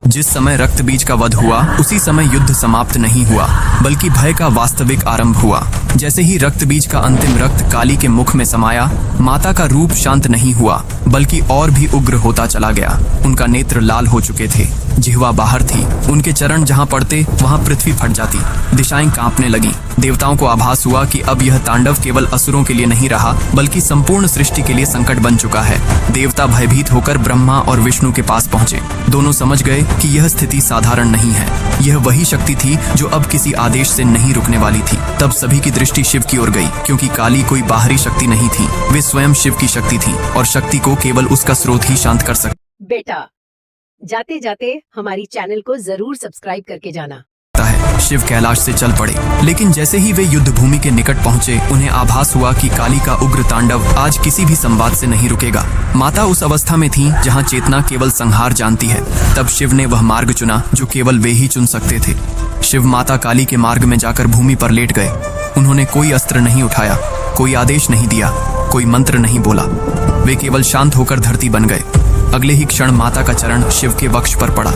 जिस समय रक्त बीज का वध हुआ उसी समय युद्ध समाप्त नहीं हुआ, बल्कि भय का वास्तविक आरंभ हुआ। जैसे ही रक्त बीज का अंतिम रक्त काली के मुख में समाया, माता का रूप शांत नहीं हुआ बल्कि और भी उग्र होता चला गया। उनका नेत्र लाल हो चुके थे, जिह्वा बाहर थी, उनके चरण जहां पड़ते वहां पृथ्वी फट जाती, दिशाएं कांपने लगी। देवताओं को आभास हुआ कि अब यह तांडव केवल असुरों के लिए नहीं रहा बल्कि संपूर्ण सृष्टि के लिए संकट बन चुका है। देवता भयभीत होकर ब्रह्मा और विष्णु के पास पहुंचे। दोनों समझ गए कि यह स्थिति साधारण नहीं है, यह वही शक्ति थी जो अब किसी आदेश से नहीं रुकने वाली थी। तब सभी की दृष्टि शिव की ओर गई, क्योंकि काली कोई बाहरी शक्ति नहीं थी, वे स्वयं शिव की शक्ति थी और शक्ति को केवल उसका स्रोत ही शांत कर सकता बेटा, जाते जाते हमारी चैनल को जरूर सब्सक्राइब करके जाना है। शिव कैलाश से चल पड़े, लेकिन जैसे ही वे युद्ध भूमि के निकट पहुंचे, उन्हें आभास हुआ कि काली का उग्र तांडव आज किसी भी संवाद से नहीं रुकेगा। माता उस अवस्था में थी जहां चेतना केवल संहार जानती है। तब शिव ने वह मार्ग चुना जो केवल वे ही चुन सकते थे। शिव माता काली के मार्ग में जाकर भूमि पर लेट गए। उन्होंने कोई अस्त्र नहीं उठाया, कोई आदेश नहीं दिया, कोई मंत्र नहीं बोला। वे केवल शांत होकर धरती बन गए। अगले ही क्षण माता का चरण शिव के वक्ष पर पड़ा।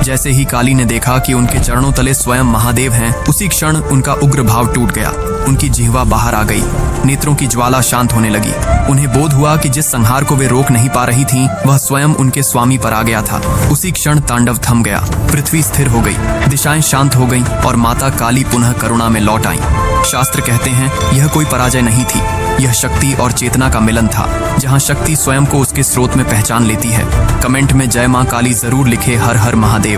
जैसे ही काली ने देखा कि उनके चरणों तले स्वयं महादेव हैं, उसी क्षण उनका उग्र भाव टूट गया। उनकी जिह्वा बाहर आ गई, नेत्रों की ज्वाला शांत होने लगी। उन्हें बोध हुआ कि जिस संहार को वे रोक नहीं पा रही थीं, वह स्वयं उनके स्वामी पर आ गया था। उसी क्षण तांडव थम गया, पृथ्वी स्थिर हो गई, दिशाएं शांत हो गईं और माता काली पुनः करुणा में लौट आईं। शास्त्र कहते हैं यह कोई पराजय नहीं थी, यह शक्ति और चेतना का मिलन था, जहां शक्ति स्वयं को उसके स्रोत में पहचान लेती है। कमेंट में जय मां काली जरूर लिखे। हर हर महादेव।